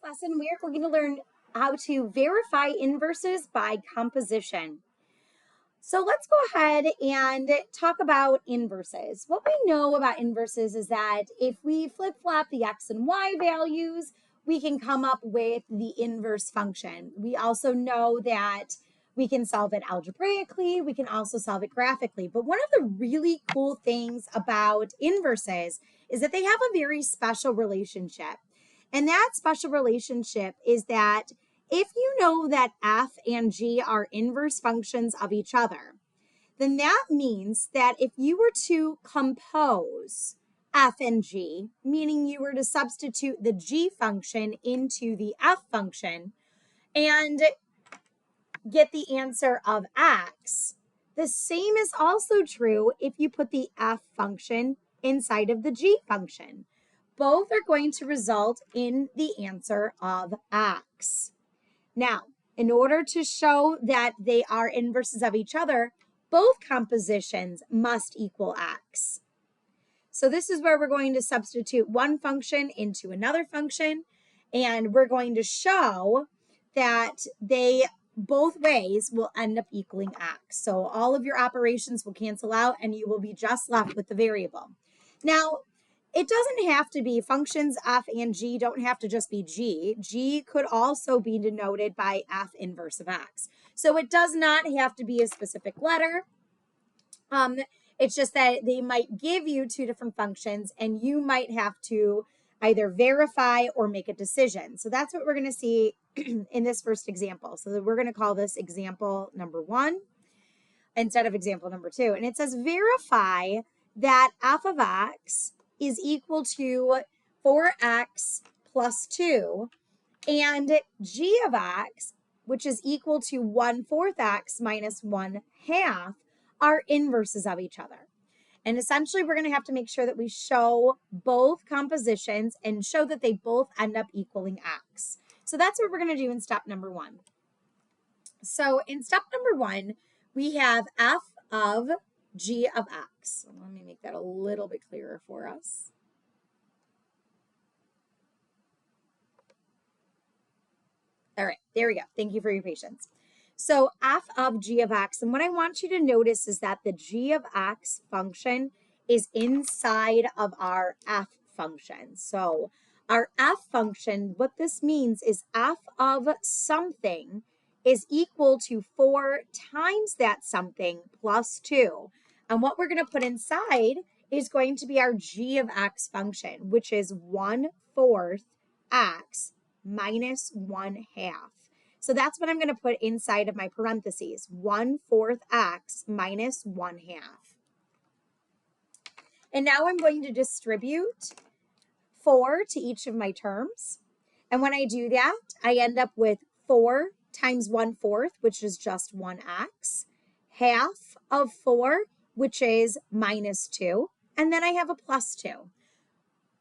lesson, we are going to learn how to verify inverses by composition. So let's go ahead and talk about inverses. What we know about inverses is that if we flip-flop the x and y values, we can come up with the inverse function. We also know that we can solve it algebraically. We can also solve it graphically. But one of the really cool things about inverses is that they have a very special relationship. And that special relationship is that if you know that f and g are inverse functions of each other, then that means that if you were to compose f and g, meaning you were to substitute the g function into the f function and get the answer of x, the same is also true if you put the f function inside of the g function. Both are going to result in the answer of x. Now, in order to show that they are inverses of each other, both compositions must equal x. So this is where we're going to substitute one function into another function, and we're going to show that they both ways will end up equaling x. So all of your operations will cancel out and you will be just left with the variable. Now, it doesn't have to be functions f and g don't have to just be g. G could also be denoted by f inverse of x. So it does not have to be a specific letter. It's just that they might give you two different functions and you might have to either verify or make a decision. So that's what we're going to see in this first example. So we're going to call this example number 1 instead of example number 2. And it says verify that f of x is equal to 4x plus 2 and g of x, which is equal to 1/4 x minus 1/2, are inverses of each other. And essentially, we're going to have to make sure that we show both compositions and show that they both end up equaling x. So that's what we're going to do in step number 1. So in step number 1, we have f of g of x. So let me make that a little bit clearer for us. All right, there we go. Thank you for your patience. So f of g of x, and what I want you to notice is that the g of x function is inside of our f function. So our f function, what this means is f of something is equal to 4 times that something plus 2. And what we're going to put inside is going to be our g of x function, which is 1/4 x minus 1/2. So that's what I'm going to put inside of my parentheses, 1/4 x minus 1/2. And now I'm going to distribute 4 to each of my terms. And when I do that, I end up with 4 times 1/4, which is just 1x, half of 4, which is minus 2, and then I have a plus 2.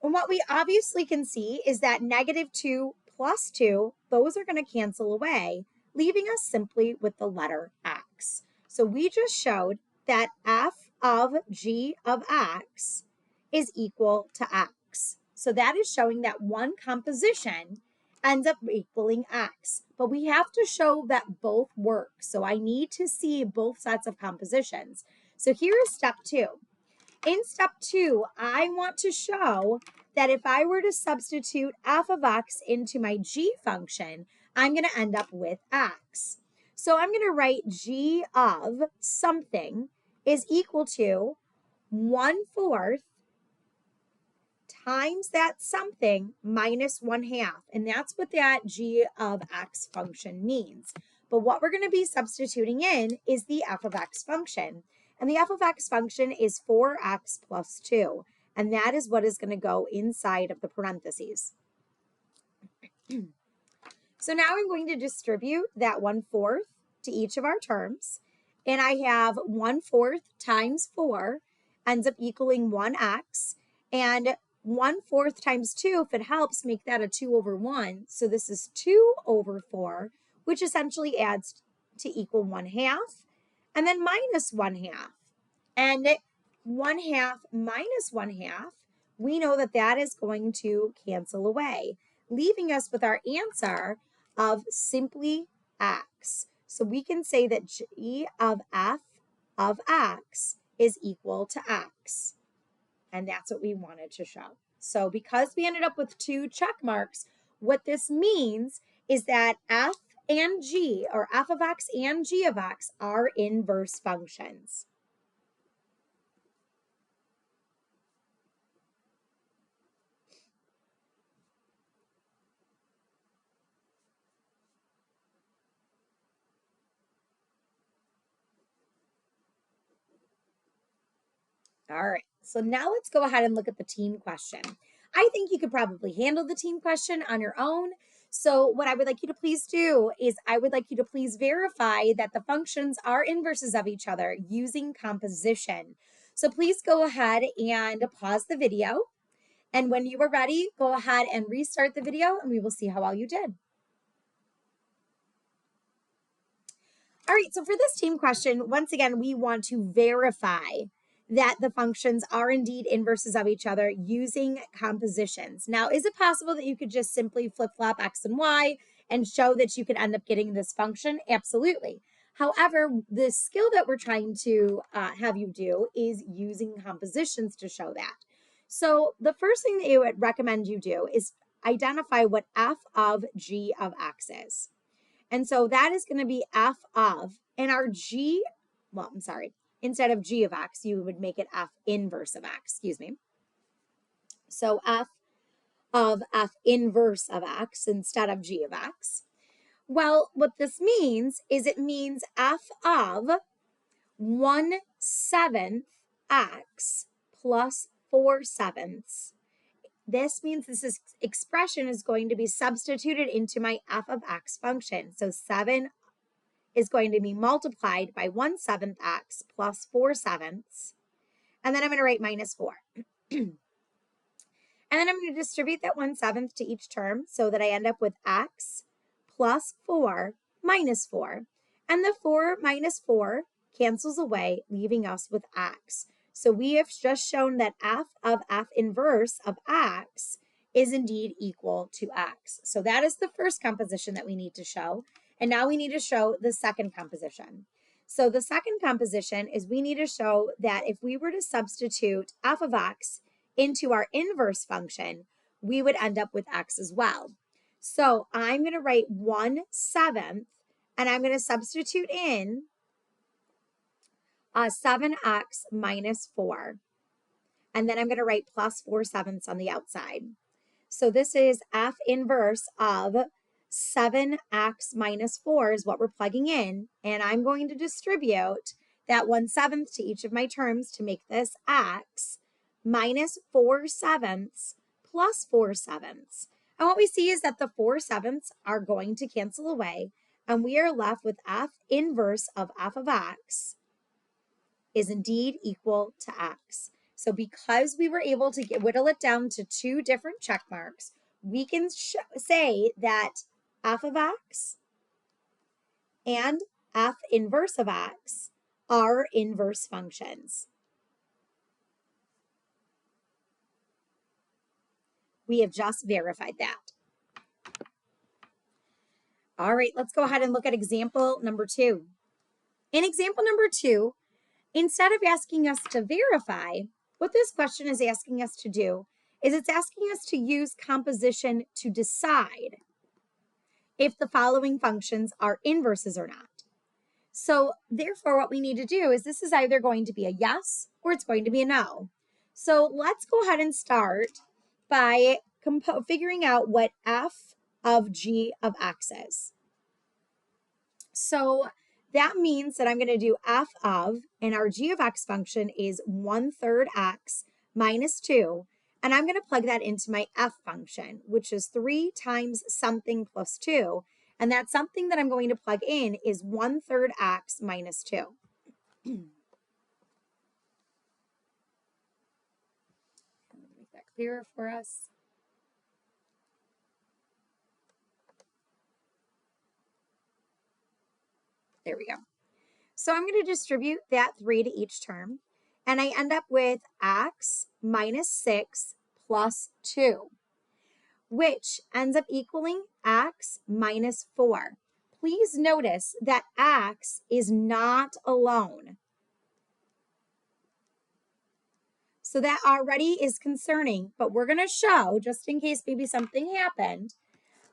And what we obviously can see is that negative 2 plus 2, those are going to cancel away, leaving us simply with the letter x. So we just showed that f of g of x is equal to x. So that is showing that one composition ends up equaling x. But we have to show that both work. So I need to see both sets of compositions. So here is step 2. In step 2, I want to show that if I were to substitute f of x into my g function, I'm going to end up with x. So I'm going to write g of something is equal to 1/4 times that something minus 1/2. And that's what that g of x function means. But what we're going to be substituting in is the f of x function. And the f of x function is 4x plus 2. And that is what is going to go inside of the parentheses. So now I'm going to distribute that 1/4 to each of our terms. And I have 1/4 times 4 ends up equaling 1x. And 1/4 times 2, if it helps, make that a 2/1. So this is 2/4, which essentially adds to equal 1/2. And then minus 1/2. And 1/2 minus 1/2, we know that that is going to cancel away, leaving us with our answer of simply x. So we can say that g of f of x is equal to x. And that's what we wanted to show. So because we ended up with 2 check marks, what this means is that f and g, or f of x and g of x, are inverse functions. All right, so now let's go ahead and look at the team question. I think you could probably handle the team question on your own. So what I would like you to please do is I would like you to please verify that the functions are inverses of each other using composition. So please go ahead and pause the video. And when you are ready, go ahead and restart the video and we will see how well you did. All right, so for this team question, once again, we want to verify that the functions are indeed inverses of each other using compositions. Now, is it possible that you could just simply flip-flop x and y and show that you could end up getting this function? Absolutely. However, the skill that we're trying to have you do is using compositions to show that. So the first thing that you would recommend you do is identify what f of g of x is. And so that is going to be f of, and our g, well, I'm sorry, instead of g of x, you would make it f inverse of x, excuse me. So f of f inverse of x instead of g of x. Well, what this means is it means f of 1/7 x plus 4/7. This means this expression is going to be substituted into my f of x function. So 7 is going to be multiplied by 1/7 x plus 4/7. And then I'm going to write minus 4. And then I'm going to distribute that 1/7 to each term so that I end up with x plus 4 minus 4. And the 4 minus 4 cancels away, leaving us with x. So we have just shown that f of f inverse of x is indeed equal to x. So that is the first composition that we need to show. And now we need to show the second composition. So the second composition is we need to show that if we were to substitute f of x into our inverse function, we would end up with x as well. So I'm going to write 1/7, and I'm going to substitute in 7x minus 4. And then I'm going to write plus 4/7 on the outside. So this is f inverse of 7x minus 4 is what we're plugging in. And I'm going to distribute that 1/7 to each of my terms to make this x minus 4/7 plus 4/7. And what we see is that the 4/7 are going to cancel away. And we are left with f inverse of f of x is indeed equal to x. So because we were able to whittle it down to 2 different check marks, we can say that f of x and f inverse of x are inverse functions. We have just verified that. All right, let's go ahead and look at example number 2. In example number 2, instead of asking us to verify, what this question is asking us to do is it's asking us to use composition to decide if the following functions are inverses or not. So therefore, what we need to do is this is either going to be a yes or it's going to be a no. So let's go ahead and start by figuring out what f of g of x is. So that means that I'm going to do f of, and our g of x function is 1/3 x minus 2. And I'm going to plug that into my f function, which is 3 times something plus 2. And that something that I'm going to plug in is 1/3 x minus 2. Make that clearer for us. There we go. So I'm going to distribute that 3 to each term, and I end up with x minus 6 plus 2. which ends up equaling x minus 4. Please notice that x is not alone. So that already is concerning, but we're going to show, just in case maybe something happened,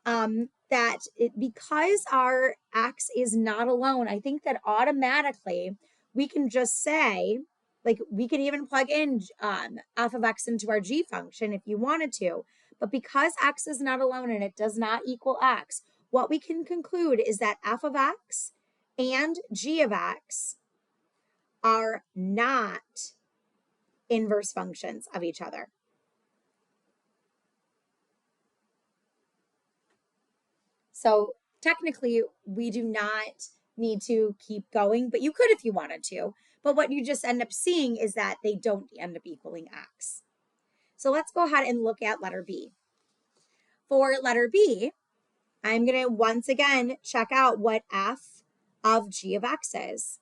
that because our x is not alone, I think that automatically we can just say, like, we can even plug in f of x into our g function if you wanted to. But because x is not alone and it does not equal x, what we can conclude is that f of x and g of x are not inverse functions of each other. So technically, we do not need to keep going, but you could if you wanted to. But what you just end up seeing is that they don't end up equaling x. So let's go ahead and look at letter B. For letter B, I'm going to once again check out what f of g of x is.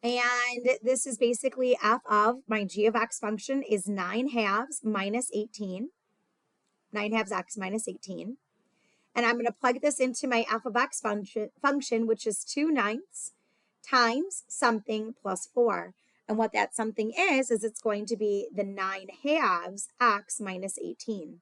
And this is basically f of my g of x function is 9 halves minus 18. 9 halves x minus 18. And I'm going to plug this into my f of x function, which is 2/9 times something plus 4. And what that something is it's going to be the 9 halves x minus 18.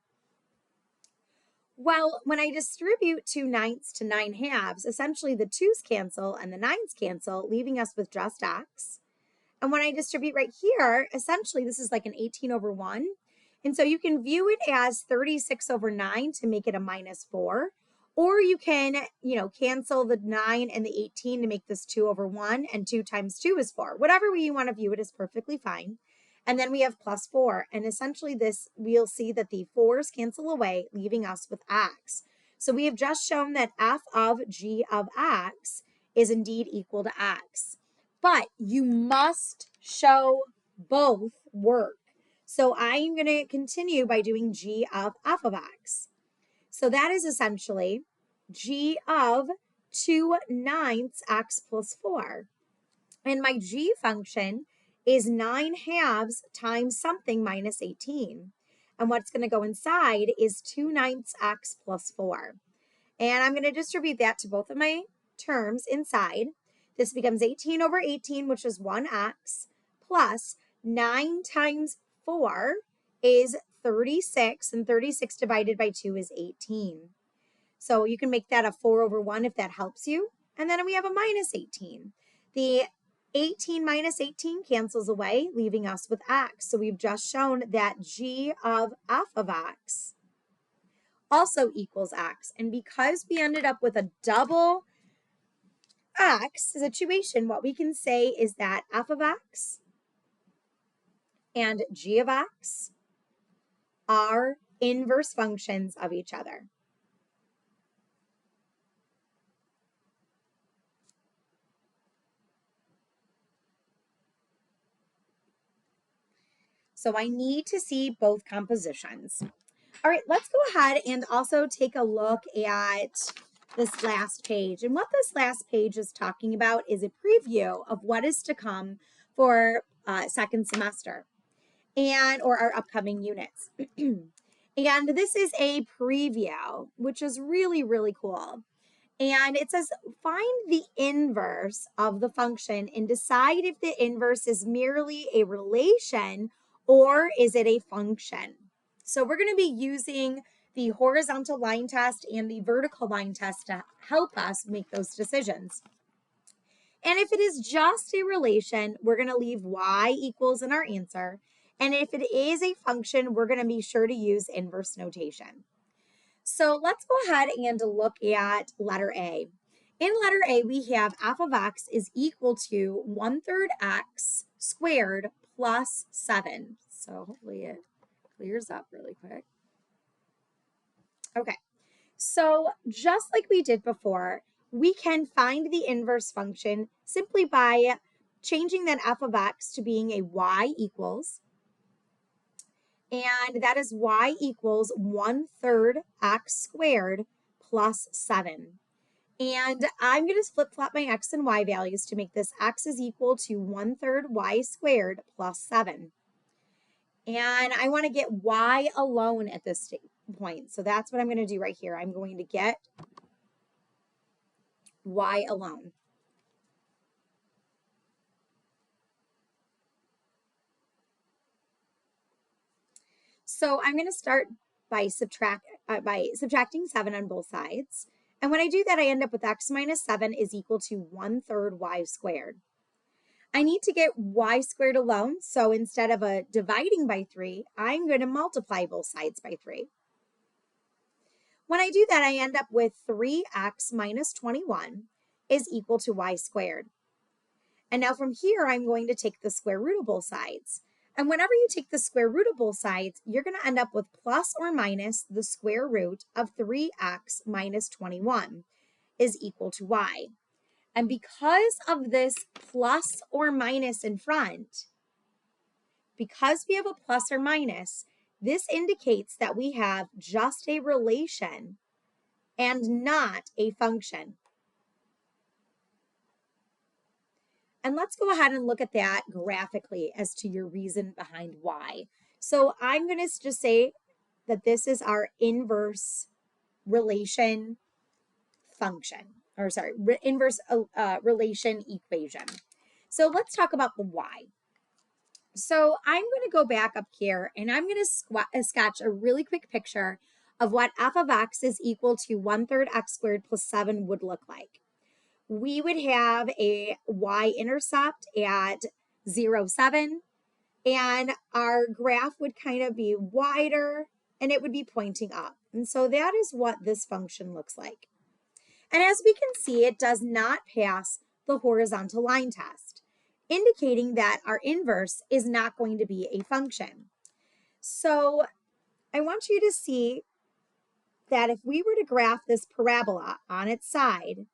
Well, when I distribute 2/9 to 9 halves, essentially the 2's cancel and the 9's cancel, leaving us with just x. And when I distribute right here, essentially this is like an 18 over 1. And so you can view it as 36 over 9 to make it a minus 4. Or you can, cancel the 9 and the 18 to make this 2 over 1, and 2 times 2 is 4. Whatever way you want to view it is perfectly fine. And then we have plus 4. And essentially this, we'll see that the 4's cancel away, leaving us with x. So we have just shown that f of g of x is indeed equal to x. But you must show both work. So I'm going to continue by doing g of f of x. So that is essentially g of 2/9 x plus 4. And my g function is 9 halves times something minus 18. And what's going to go inside is 2/9 x plus 4. And I'm going to distribute that to both of my terms inside. This becomes 18 over 18, which is 1x, plus 9 times 4 is 36, and 36 divided by 2 is 18. So you can make that a 4 over 1 if that helps you. And then we have a minus 18. The 18 minus 18 cancels away, leaving us with x. So we've just shown that g of f of x also equals x. And because we ended up with a double x situation, what we can say is that f of x and g of x are inverse functions of each other. So I need to see both compositions. All right, let's go ahead and also take a look at this last page. And what this last page is talking about is a preview of what is to come for second semester or our upcoming units. And this is a preview, which is really, really cool. And it says, find the inverse of the function and decide if the inverse is merely a relation or is it a function. So we're going to be using the horizontal line test and the vertical line test to help us make those decisions. And if it is just a relation, we're going to leave y equals in our answer. And if it is a function, we're going to be sure to use inverse notation. So let's go ahead and look at letter A. In letter A, we have f of x is equal to 1/3 x squared plus 7. So hopefully it clears up really quick. Okay, so just like we did before, we can find the inverse function simply by changing that f of x to being a y equals. And that is y equals 1/3 x squared plus 7. And I'm going to flip-flop my x and y values to make this x is equal to 1/3 y squared plus 7. And I want to get y alone at this point. So that's what I'm going to do right here. I'm going to get y alone. So I'm going to start by subtracting 7 on both sides. And when I do that, I end up with x minus 7 is equal to 1/3 y squared. I need to get y squared alone, so instead of dividing by 3, I'm going to multiply both sides by 3. When I do that, I end up with 3x minus 21 is equal to y squared. And now from here, I'm going to take the square root of both sides. And whenever you take the square root of both sides, you're going to end up with plus or minus the square root of 3x minus 21 is equal to y. And because of this plus or minus in front, because we have a plus or minus, this indicates that we have just a relation and not a function. And let's go ahead and look at that graphically as to your reason behind why. So I'm going to just say that this is our inverse relation function, or sorry, inverse relation equation. So let's talk about the y. So I'm going to go back up here and I'm going to sketch a really quick picture of what f of x is equal to 1/3 x squared plus 7 would look like. We would have a y-intercept at 0, 7, and our graph would kind of be wider and it would be pointing up. And so that is what this function looks like. And as we can see, it does not pass the horizontal line test, indicating that our inverse is not going to be a function. So I want you to see that if we were to graph this parabola on its side,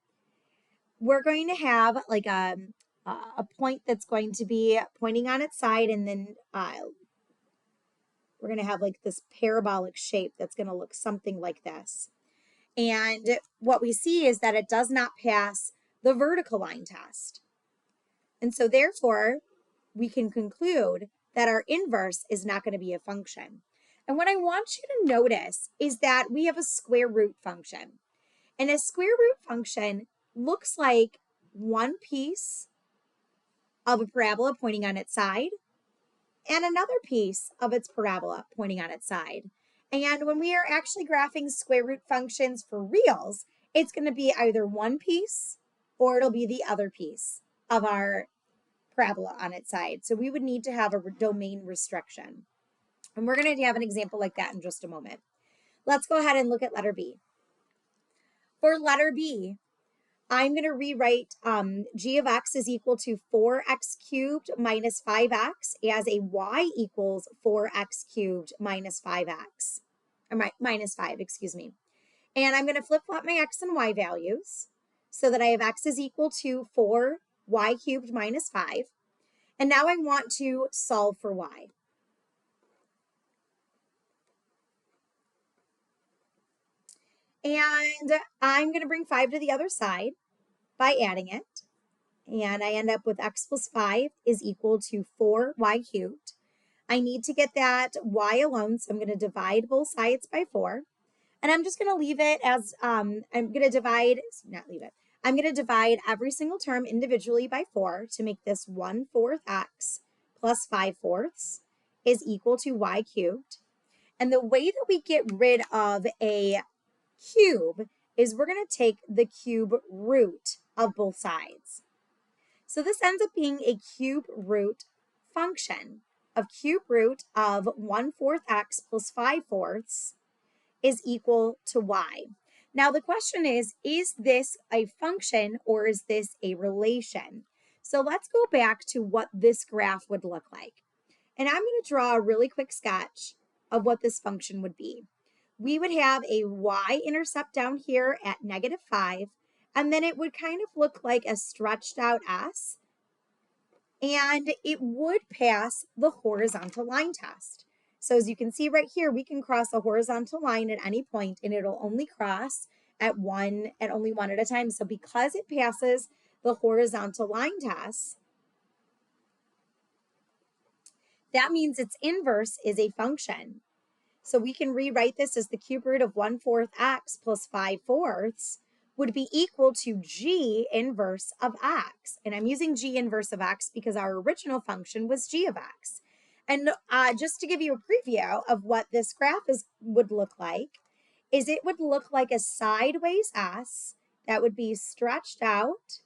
we're going to have like a point that's going to be pointing on its side, and then we're going to have like this parabolic shape that's going to look something like this. And what we see is that it does not pass the vertical line test. And so therefore, we can conclude that our inverse is not going to be a function. And what I want you to notice is that we have a square root function. And a square root function looks like one piece of a parabola pointing on its side and another piece of its parabola pointing on its side. And when we are actually graphing square root functions for reals, it's going to be either one piece or it'll be the other piece of our parabola on its side. So we would need to have a domain restriction. And we're going to have an example like that in just a moment. Let's go ahead and look at letter B. For letter B, I'm going to rewrite g of x is equal to 4x cubed minus 5x as a y equals 4x cubed minus 5x, or minus 5, excuse me. And I'm going to flip-flop my x and y values so that I have x is equal to 4y cubed minus 5. And now I want to solve for y. And I'm going to bring 5 to the other side by adding it. And I end up with x plus 5 is equal to 4y cubed. I need to get that y alone, so I'm going to divide both sides by 4. And I'm just going to leave it as, I'm going to divide, not leave it, I'm going to divide every single term individually by 4 to make this 1/4 x plus 5/4 is equal to y cubed. And the way that we get rid of a cube is we're going to take the cube root of both sides. So this ends up being a cube root function of cube root of 1/4 x plus 5/4 is equal to y. Now the question is this a function or is this a relation? So let's go back to what this graph would look like. And I'm going to draw a really quick sketch of what this function would be. We would have a y-intercept down here at -5, and then it would kind of look like a stretched out S, and it would pass the horizontal line test. So as you can see right here, we can cross a horizontal line at any point, and it'll only cross at only one at a time. So because it passes the horizontal line test, that means its inverse is a function. So we can rewrite this as the cube root of 1/4 x plus 5/4 would be equal to g inverse of x. And I'm using g inverse of x because our original function was g of x. And just to give you a preview of what this graph would look like, is it would look like a sideways S that would be stretched out,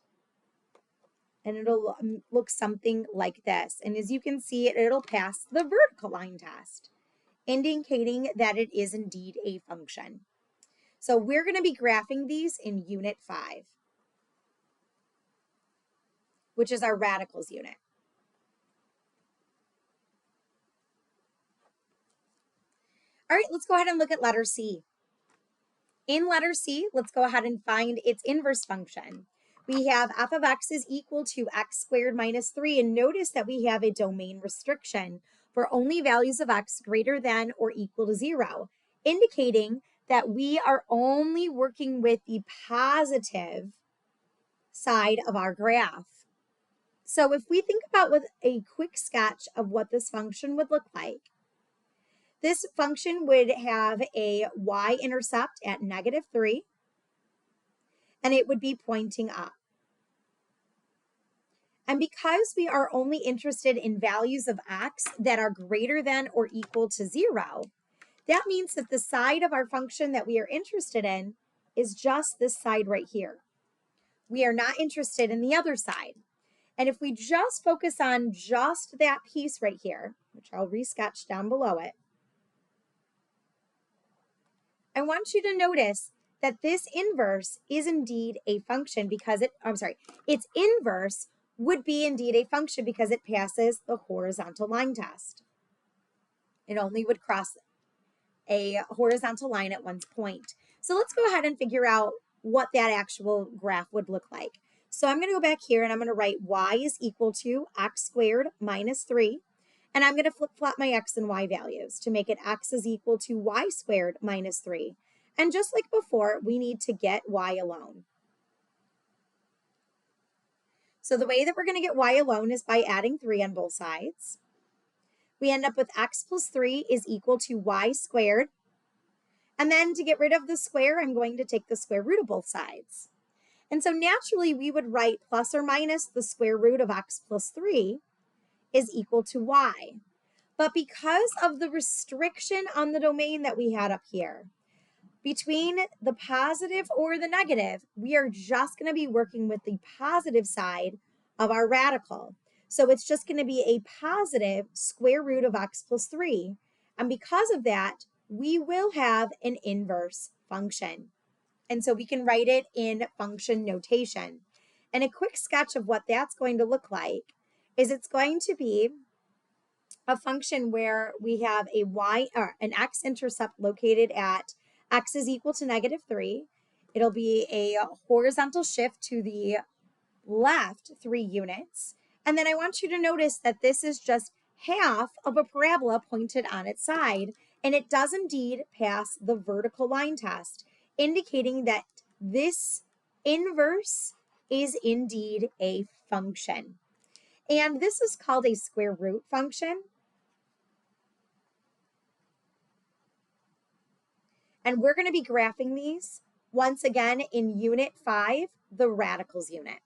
and it'll look something like this. And as you can see, it'll pass the vertical line test, indicating that it is indeed a function. So we're going to be graphing these in Unit 5, which is our radicals unit. All right, let's go ahead and look at letter C. In letter C, let's go ahead and find its inverse function. We have f of x is equal to x squared minus 3, and notice that we have a domain restriction for only values of x greater than or equal to 0, indicating that we are only working with the positive side of our graph. So if we think about with a quick sketch of what this function would look like, this function would have a y-intercept at -3, and it would be pointing up. And because we are only interested in values of x that are greater than or equal to 0, that means that the side of our function that we are interested in is just this side right here. We are not interested in the other side. And if we just focus on just that piece right here, which I'll resketch down below it, I want you to notice that this inverse is indeed a function because its inverse would be indeed a function because it passes the horizontal line test. It only would cross a horizontal line at one point. So let's go ahead and figure out what that actual graph would look like. So I'm going to go back here and I'm going to write y is equal to x squared minus 3. And I'm going to flip-flop my x and y values to make it x is equal to y squared minus 3. And just like before, we need to get y alone. So the way that we're going to get y alone is by adding 3 on both sides. We end up with x plus 3 is equal to y squared. And then to get rid of the square, I'm going to take the square root of both sides. And so naturally, we would write plus or minus the square root of x plus 3 is equal to y. But because of the restriction on the domain that we had up here, between the positive or the negative, we are just going to be working with the positive side of our radical. So it's just going to be a positive square root of x plus 3. And because of that, we will have an inverse function. And so we can write it in function notation. And a quick sketch of what that's going to look like is it's going to be a function where we have a y or an x-intercept located at x is equal to -3. It'll be a horizontal shift to the left 3 units. And then I want you to notice that this is just half of a parabola pointed on its side, and it does indeed pass the vertical line test, indicating that this inverse is indeed a function. And this is called a square root function. And we're going to be graphing these once again in Unit 5, the radicals unit.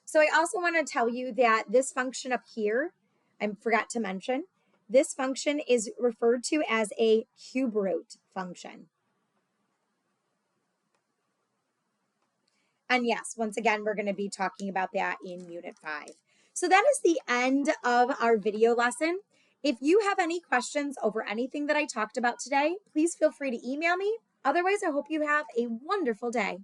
So I also want to tell you that this function up here, I forgot to mention, this function is referred to as a cube root function. And yes, once again, we're going to be talking about that in Unit 5. So that is the end of our video lesson. If you have any questions over anything that I talked about today, please feel free to email me. Otherwise, I hope you have a wonderful day.